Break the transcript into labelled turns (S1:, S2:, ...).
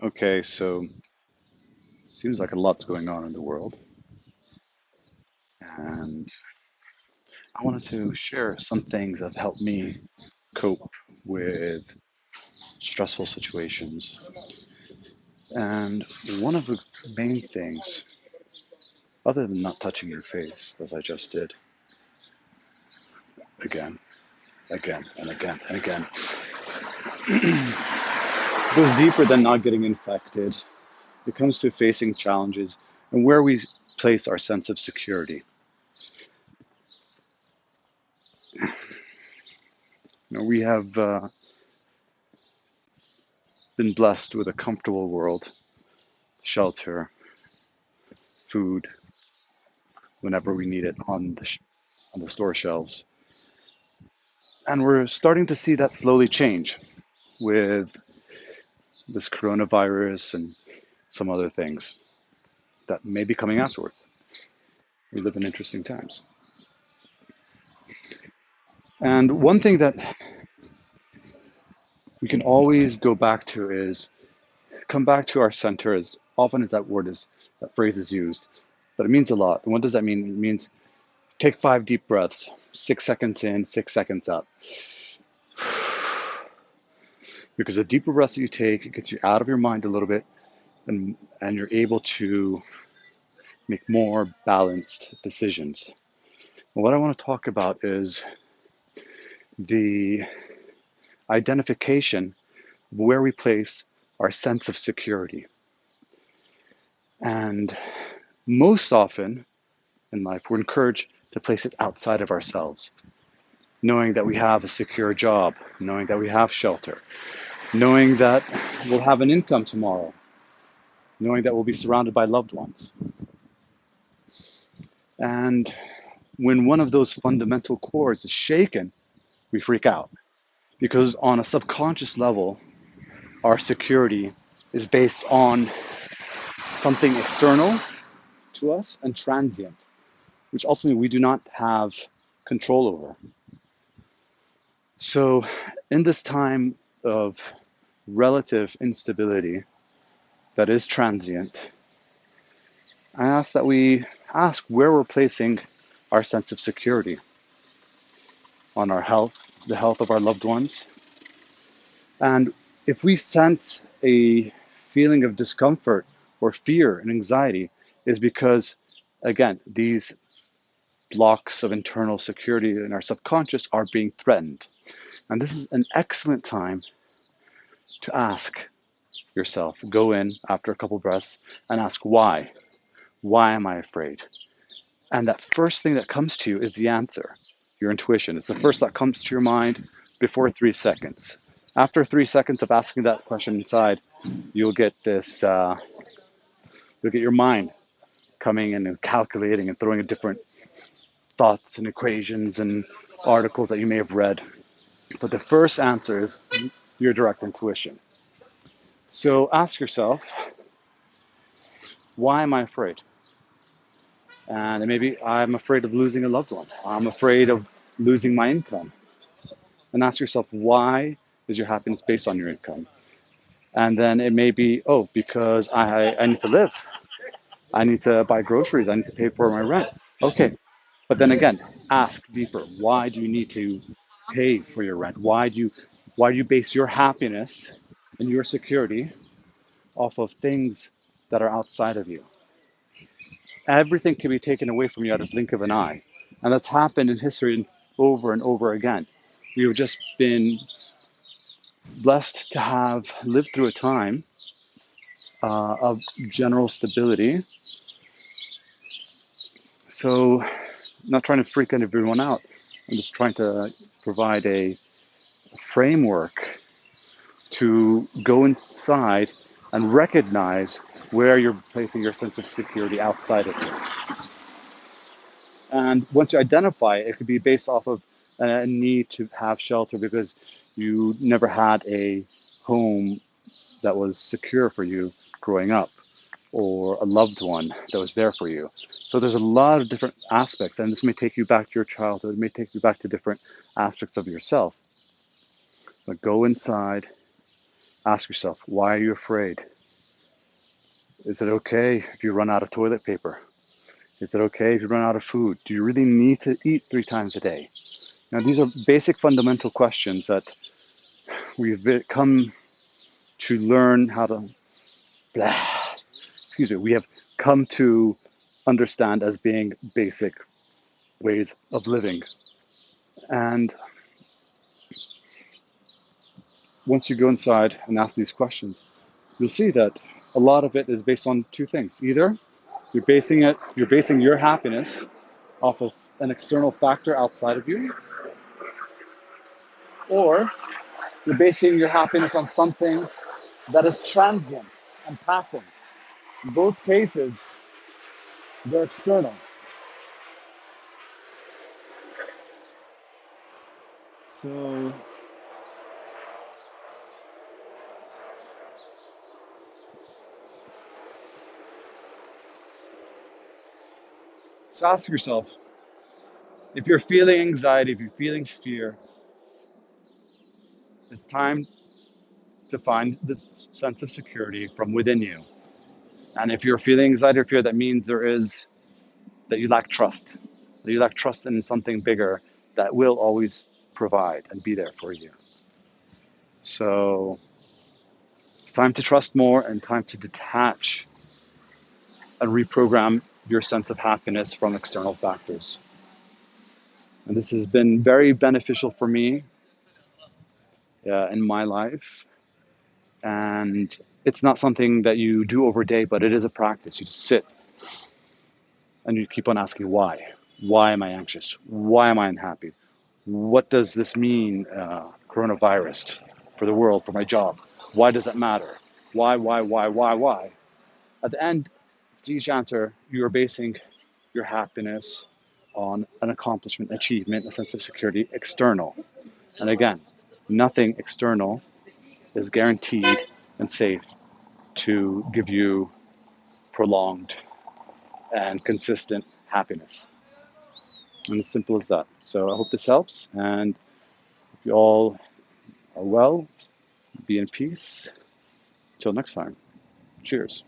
S1: Okay, so seems like a lot's going on in the world, and I wanted to share some things that have helped me cope with stressful situations. And one of the main things, other than not touching your face, as I just did, again, and again, and again, goes deeper than not getting infected. It comes to facing challenges and where we place our sense of security. We have been blessed with a comfortable world, shelter, food, whenever we need it on the store shelves. And we're starting to see that slowly change with this coronavirus and some other things that may be coming afterwards. We live in interesting times. And one thing that we can always go back to is come back to our center as often as that phrase is used. But it means a lot. And what does that mean? It means take 5 deep breaths, 6 seconds in, 6 seconds out. Because the deeper breaths that you take, it gets you out of your mind a little bit, and you're able to make more balanced decisions. And what I want to talk about is the identification of where we place our sense of security. And most often in life, we're encouraged to place it outside of ourselves, knowing that we have a secure job, knowing that we have shelter, knowing that we'll have an income tomorrow, knowing that we'll be surrounded by loved ones. And when one of those fundamental cores is shaken, we freak out because on a subconscious level, our security is based on something external to us and transient, which ultimately we do not have control over. So, in this time of relative instability that is transient, I ask that we ask where we're placing our sense of security on our health, the health of our loved ones. And if we sense a feeling of discomfort or fear and anxiety, is because, again, these blocks of internal security in our subconscious are being threatened. And this is an excellent time to ask yourself, go in after a couple breaths and ask why. Why am I afraid? And that first thing that comes to you is the answer, your intuition. It's the first that comes to your mind before 3 seconds. After 3 seconds of asking that question inside, you'll get this, you'll get your mind coming in and calculating and throwing in different thoughts and equations and articles that you may have read. But the first answer is your direct intuition. So ask yourself, why am I afraid? And maybe I'm afraid of losing a loved one. I'm afraid of losing my income. And ask yourself, why is your happiness based on your income? And then it may be, oh, because I need to live. I need to buy groceries. I need to pay for my rent. Okay. But then again, ask deeper. Why do you need to pay for your rent? Why do you base your happiness and your security off of things that are outside of you? Everything can be taken away from you at a blink of an eye. And that's happened in history over and over again. We've just been blessed to have lived through a time of general stability. So, I'm not trying to freak everyone out. I'm just trying to provide a framework to go inside and recognize where you're placing your sense of security outside of you. And once you identify it, it could be based off of a need to have shelter because you never had a home that was secure for you growing up, or a loved one that was there for you. So there's a lot of different aspects, and this may take you back to your childhood, it may take you back to different aspects of yourself. But go inside, ask yourself, why are you afraid? Is it okay if you run out of toilet paper? Is it okay if you run out of food? Do you really need to eat 3 times a day? Now, these are basic fundamental questions that we've come to learn how to, we have come to understand as being basic ways of living. And once you go inside and ask these questions, you'll see that a lot of it is based on two things. Either you're basing your happiness off of an external factor outside of you, or you're basing your happiness on something that is transient and passing. In both cases, they're external. So, so ask yourself, if you're feeling anxiety, if you're feeling fear, it's time to find this sense of security from within you. And if you're feeling anxiety or fear, that means that you lack trust. That you lack trust in something bigger that will always provide and be there for you. So it's time to trust more and time to detach and reprogram your sense of happiness from external factors. And this has been very beneficial for me in my life. And it's not something that you do over a day, but it is a practice. You just sit and you keep on asking why. Why am I anxious? Why am I unhappy? What does this mean, coronavirus, for the world, for my job? Why does it matter? Why? At the end, to each answer, you are basing your happiness on an accomplishment, achievement, a sense of security, external. And again, nothing external is guaranteed and safe to give you prolonged and consistent happiness. And as simple as that. So I hope this helps. And if you all are well, be in peace. Till next time. Cheers.